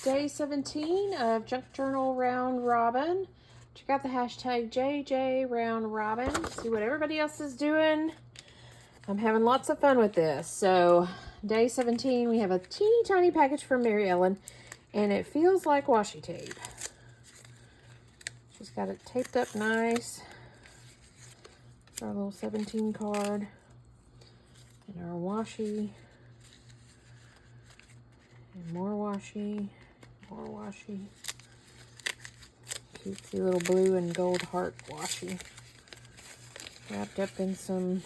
day 17 of Junk Journal Round Robin. Check out the hashtag JJ Round Robin. See what everybody else is doing. I'm having lots of fun with this. So, day 17, we have a teeny tiny package from Mary Ellen, and it feels like washi tape. She's got it taped up nice. Our little 17 card. And our washi. And more washi. More washi. Cutesy little blue and gold heart washi. Wrapped up in some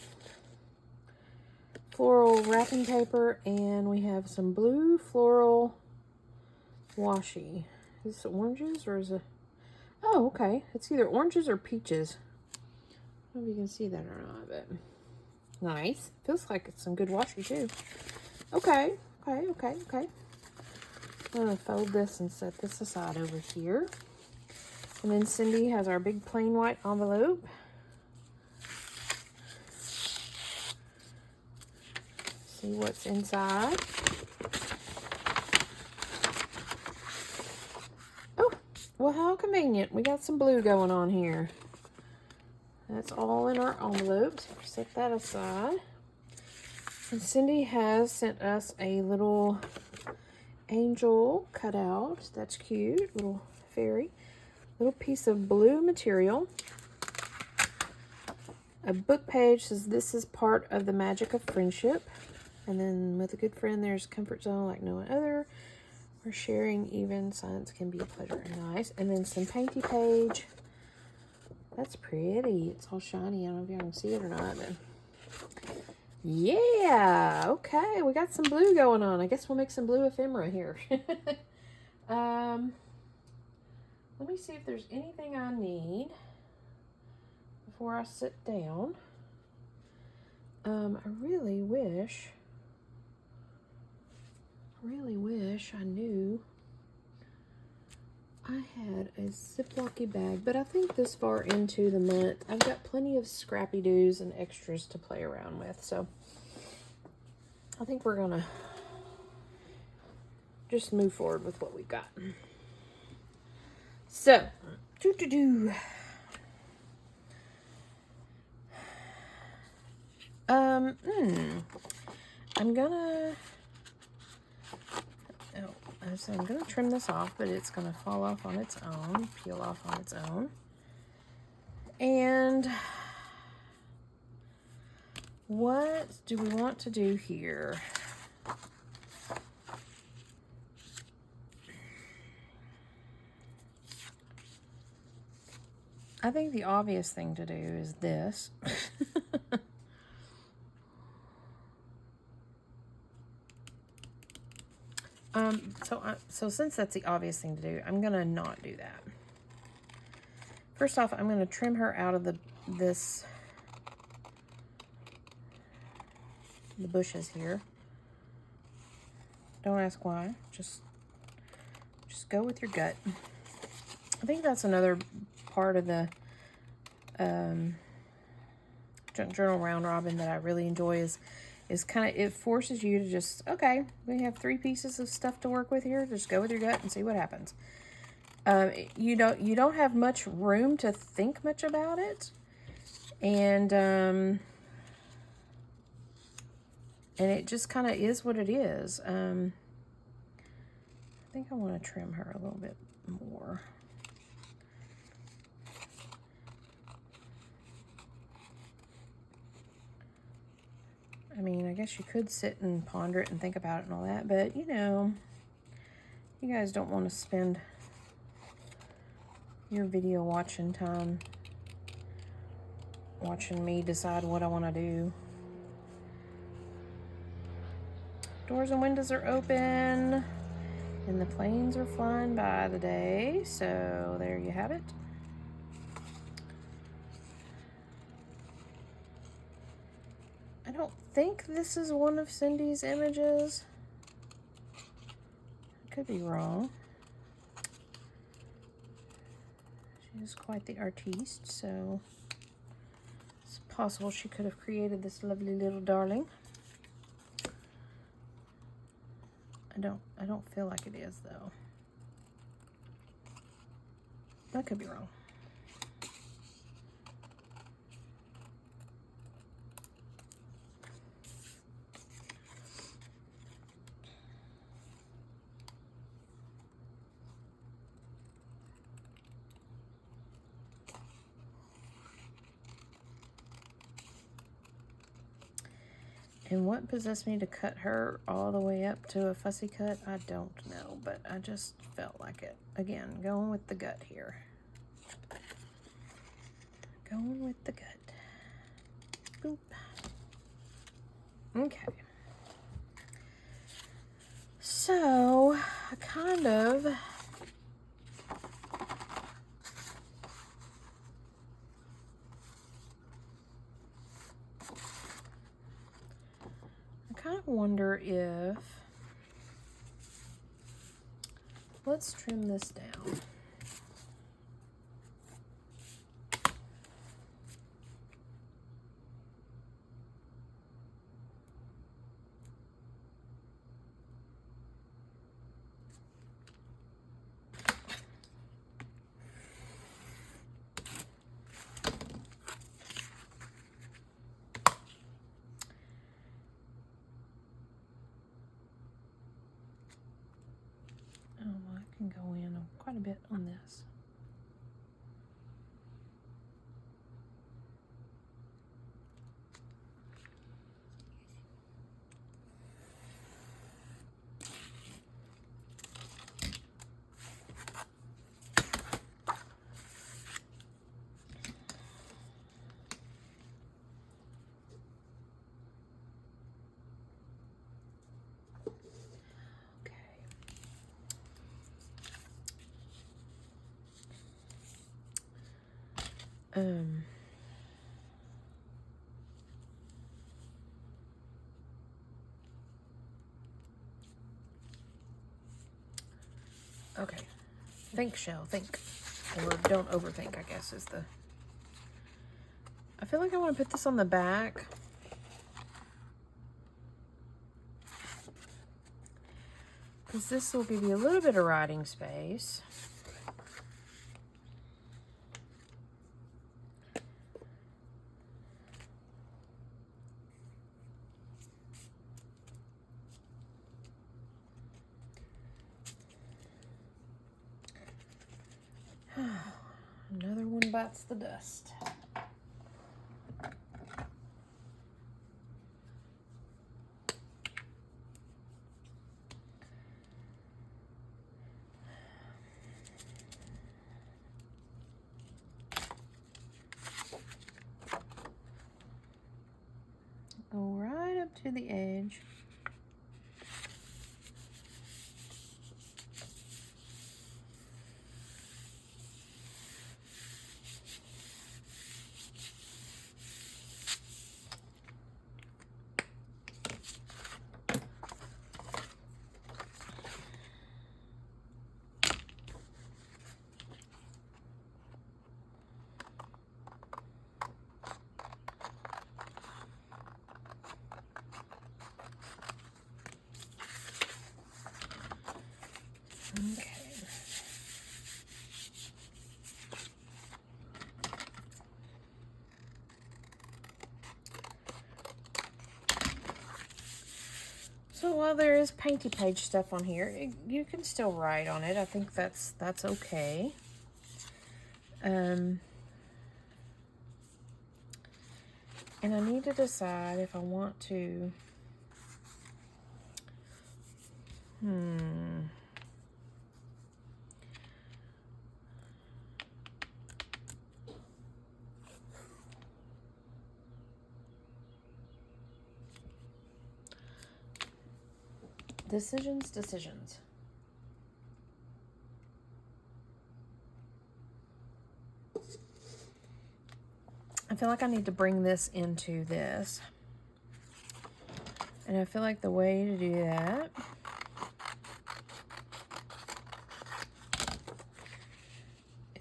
floral wrapping paper. And we have some blue floral washi. Is this oranges or is it? Oh, okay. It's either oranges or peaches. I don't know if you can see that or not, but nice. Feels like it's some good washi too. Okay. I'm gonna fold this and set this aside over here. And then Cindy has our big plain white envelope. See what's inside. Oh, well, how convenient. We got some blue going on here. That's all in our envelopes. Set that aside. And Cindy has sent us a little angel cutout. That's cute. Little fairy. Little piece of blue material. A book page says this is part of the magic of friendship. And then with a good friend, there's comfort zone like no other. Or sharing even silence can be a pleasure and nice. And then some painty page. That's pretty. It's all shiny. I don't know if y'all can see it or not. But yeah. Okay. We got some blue going on. I guess we'll make some blue ephemera here. Let me see if there's anything I need before I sit down. I really wish I knew I had a Ziploc bag, but I think this far into the month, I've got plenty of scrappy doos and extras to play around with. So I think we're gonna just move forward with what we got. So, I'm gonna trim this off, but it's gonna fall off on its own, peel off on its own. And what do we want to do here? I think the obvious thing to do is this. So since that's the obvious thing to do, I'm gonna not do that. First off, I'm gonna trim her out of the bushes here. Don't ask why. Just go with your gut. I think that's another part of the Junk Journal Round Robin that I really enjoy is kind of, it forces you to just, okay, we have 3 pieces of stuff to work with here. Just go with your gut and see what happens. You don't have much room to think much about it. And it just kind of is what it is. I think I want to trim her a little bit more. I mean, I guess you could sit and ponder it and think about it and all that, but, you know, you guys don't want to spend your video watching time watching me decide what I want to do. Doors and windows are open, and the planes are flying by today, so there you have it. I don't think this is one of Cindy's images. I could be wrong. She's quite the artiste, so it's possible she could have created this lovely little darling. I don't feel like it is though. I could be wrong. And what possessed me to cut her all the way up to a fussy cut? I don't know, but I just felt like it. Again, going with the gut here. Going with the gut. Boop. Okay. So, I kind of... wonder if, let's trim this down. I can go in quite a bit on this. Okay. Think, Shell, think. Or don't overthink, I guess, is the... I feel like I want to put this on the back. Because this will give you a little bit of writing space. Another one bites the dust. Go right up to the edge. Okay. So while there is painty page stuff on here, you can still write on it. I think that's okay. And I need to decide if I want to Decisions. I feel like I need to bring this into this. And I feel like the way to do that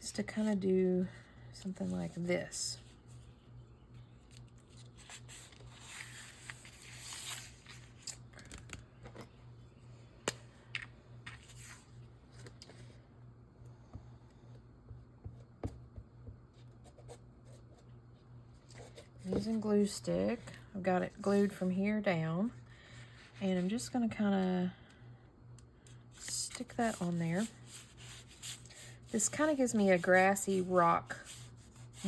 is to kind of do something like this. using glue stick. I've got it glued from here down. And I'm just going to kind of stick that on there. This kind of gives me a grassy rock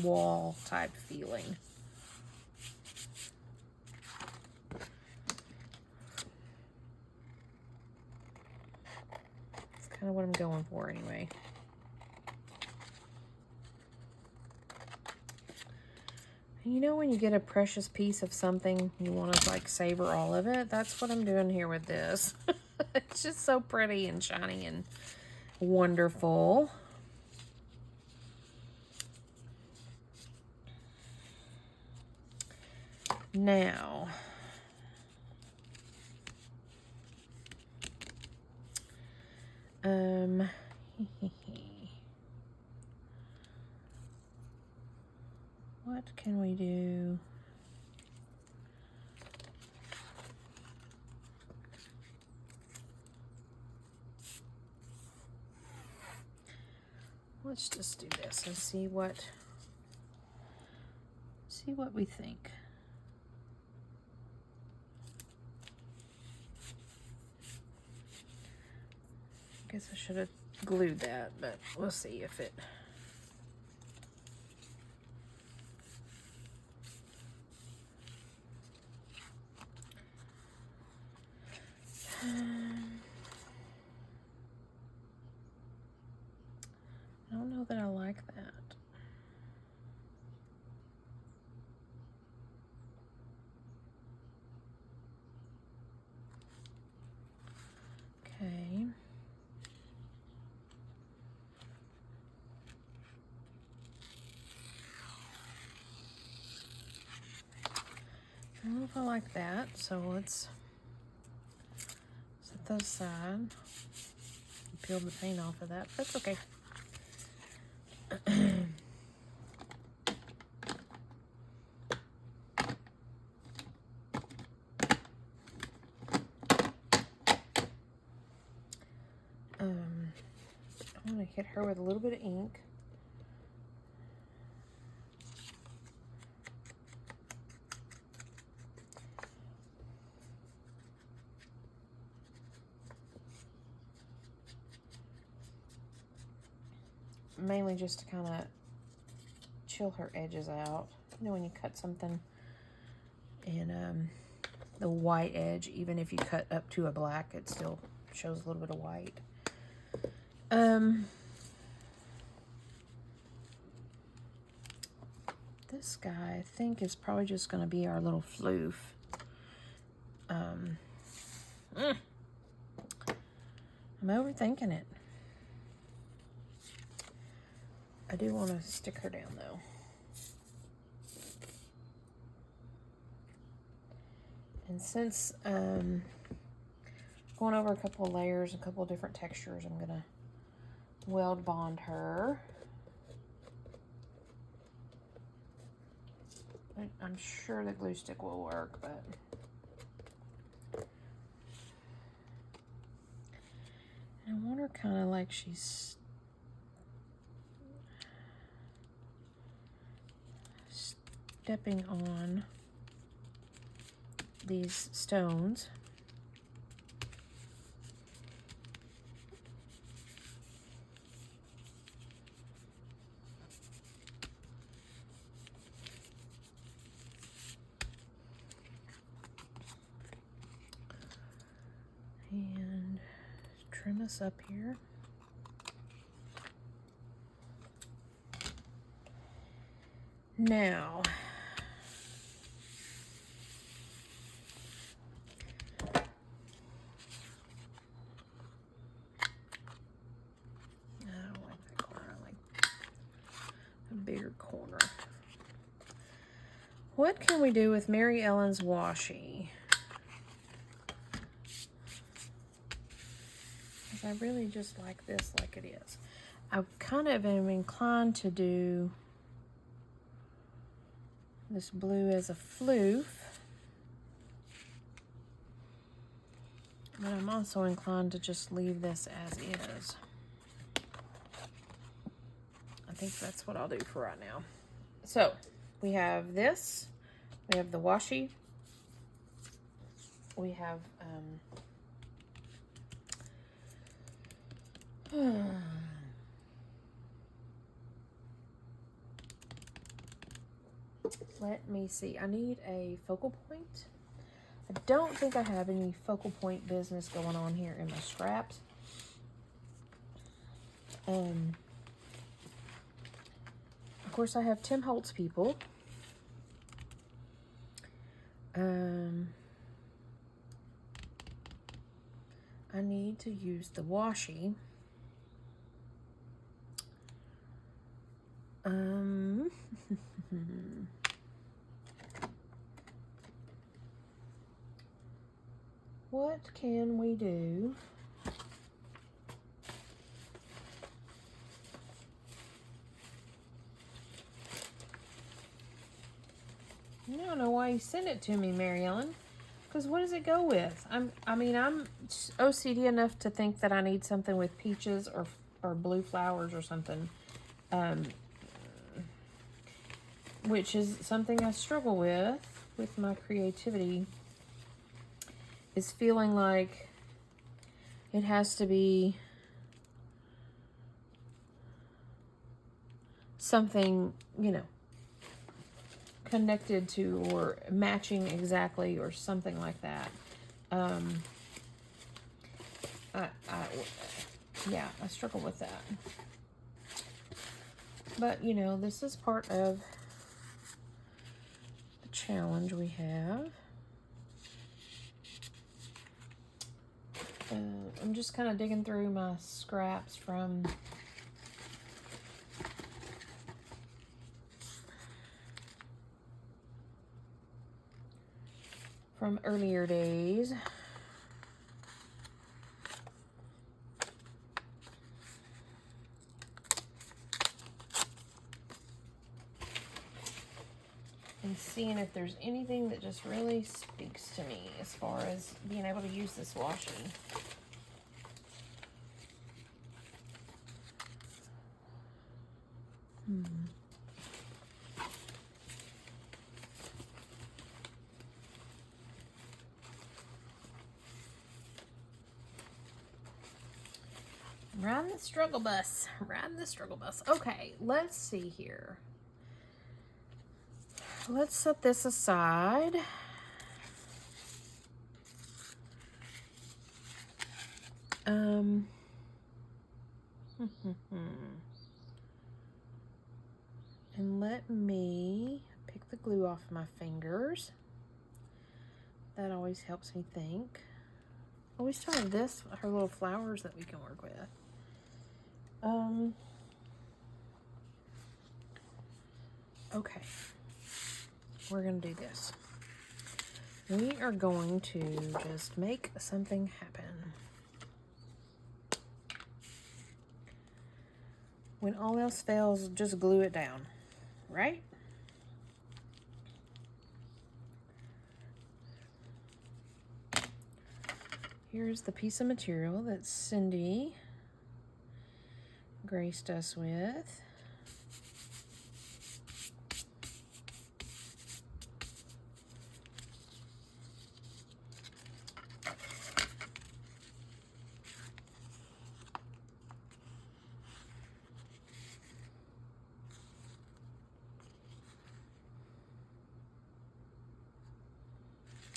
wall type feeling. It's kind of what I'm going for anyway. You know when you get a precious piece of something, you want to like savor all of it? That's what I'm doing here with this. It's just so pretty and shiny and wonderful. Now, what can we do? Let's just do this and see what we think. I guess I should have glued that, but we'll see if it. I don't know that I like that. Okay. I don't know if I like that, so let's set that aside. Peel the paint off of that. That's okay. I'm going to hit her with a little bit of ink. Mainly just to kind of chill her edges out. You know when you cut something and the white edge, even if you cut up to a black, it still shows a little bit of white. This guy, I think, is probably just going to be our little floof. I'm overthinking it. I do want to stick her down, though. And since going over a couple of layers, a couple of different textures, I'm going to weld bond her. I'm sure the glue stick will work, but I want her kind of like she's stepping on these stones. And trim this up here. Now, I don't like that corner. I like a bigger corner. What can we do with Mary Ellen's washi? Because I really just like this like it is. I kind of am inclined to do this blue as a floof. But I'm also inclined to just leave this as is. I think that's what I'll do for right now. So, we have this We have the washi. We have let me see. I need a focal point. I don't think I have any focal point business going on here in my scraps. Of course, I have Tim Holtz people. I need to use the washi. What can we do? I don't know why you sent it to me, Mary Ellen. Because what does it go with? I'm OCD enough to think that I need something with peaches or blue flowers or something. Which is something I struggle with my creativity, is feeling like it has to be something, you know, connected to or matching exactly or something like that. Yeah, I struggle with that. But, you know, this is part of the challenge we have. I'm just kind of digging through my scraps from earlier days. And seeing if there's anything that just really speaks to me as far as being able to use this washi. Riding the struggle bus. Riding the struggle bus. Okay, let's see here. Let's set this aside. And let me pick the glue off my fingers. That always helps me think. Oh, we still have this, her little flowers that we can work with. Okay. We're going to do this. We are going to just make something happen. When all else fails, just glue it down, right? Here's the piece of material that Cindy graced us with.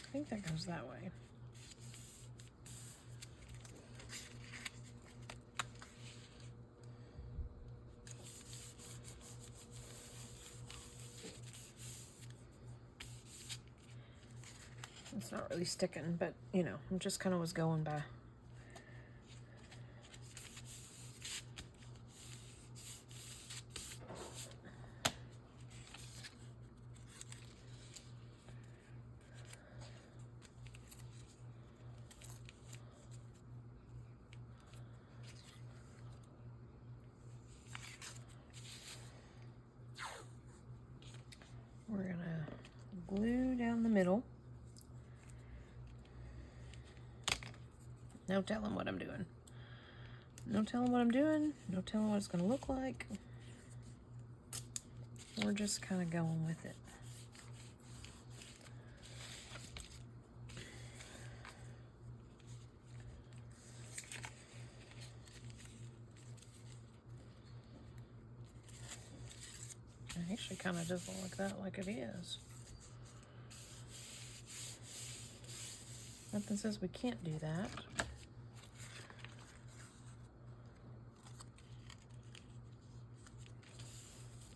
I think that goes that way. It's not really sticking, but you know, I just kind of was going by. We're gonna glue down the middle. No telling what I'm doing. No telling what I'm doing. No telling what it's gonna look like. We're just kind of going with it. actually kind of doesn't look that like it is. Nothing says we can't do that.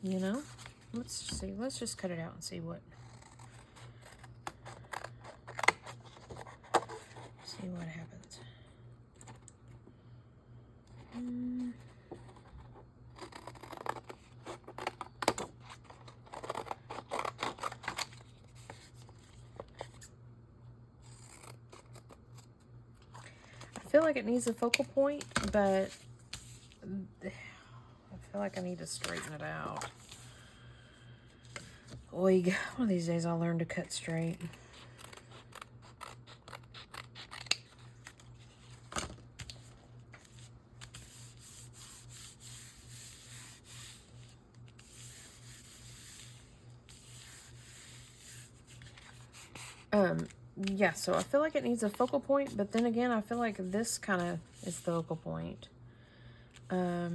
You know? Let's see. Let's just cut it out and see what happens. I feel like it needs a focal point, but I feel like I need to straighten it out. Oig, one of these days I'll learn to cut straight. Yeah, so I feel like it needs a focal point, but then again, I feel like this kind of is the focal point. I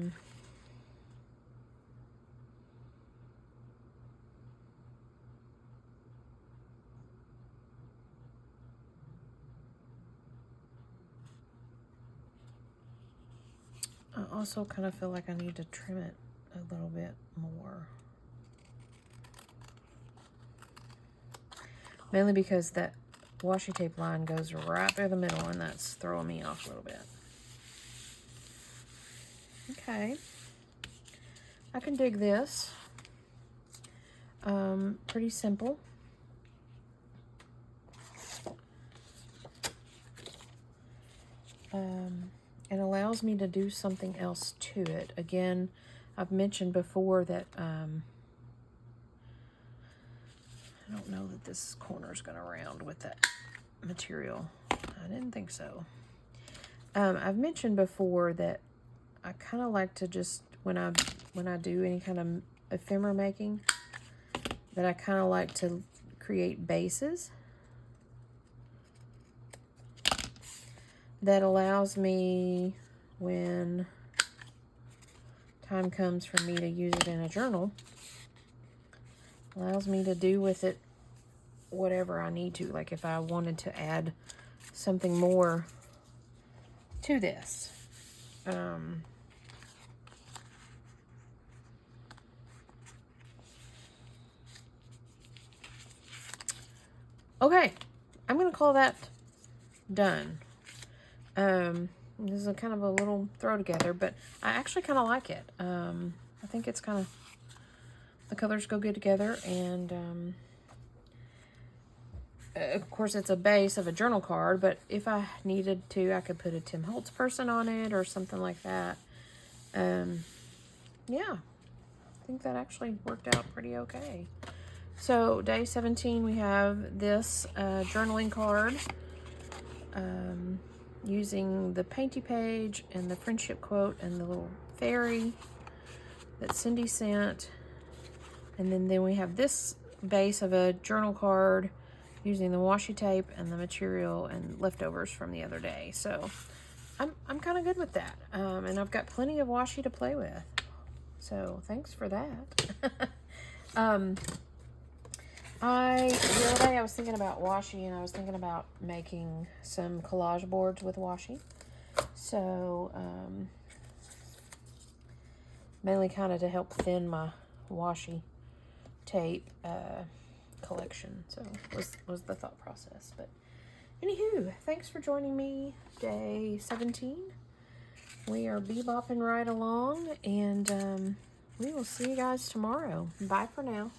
also kind of feel like I need to trim it a little bit more. Mainly because that washi tape line goes right through the middle, and that's throwing me off a little bit. Okay. I can dig this. Pretty simple. It allows me to do something else to it. Again, I've mentioned before that I don't know that this corner is going to round with that material. I didn't think so. I've mentioned before that I kind of like to just, when I do any kind of ephemera making, that I kind of like to create bases that allows me, when time comes for me to use it in a journal, allows me to do with it whatever I need to. Like if I wanted to add something more to this. Okay, I'm going to call that done. This is a kind of a little throw together, but I actually kind of like it. I think it's kind of, the colors go good together, and of course it's a base of a journal card, but if I needed to, I could put a Tim Holtz person on it or something like that. Yeah, I think that actually worked out pretty okay. So day 17, we have this journaling card using the painty page and the friendship quote and the little fairy that Cindy sent. And then we have this base of a journal card using the washi tape and the material and leftovers from the other day. So I'm kind of good with that. And I've got plenty of washi to play with. So thanks for that. The other day I was thinking about washi, and I was thinking about making some collage boards with washi. So, mainly kind of to help thin my washi tape collection. So was the thought process. But anywho, thanks for joining me. Day 17. We are bebopping right along, and we will see you guys tomorrow. Bye for now.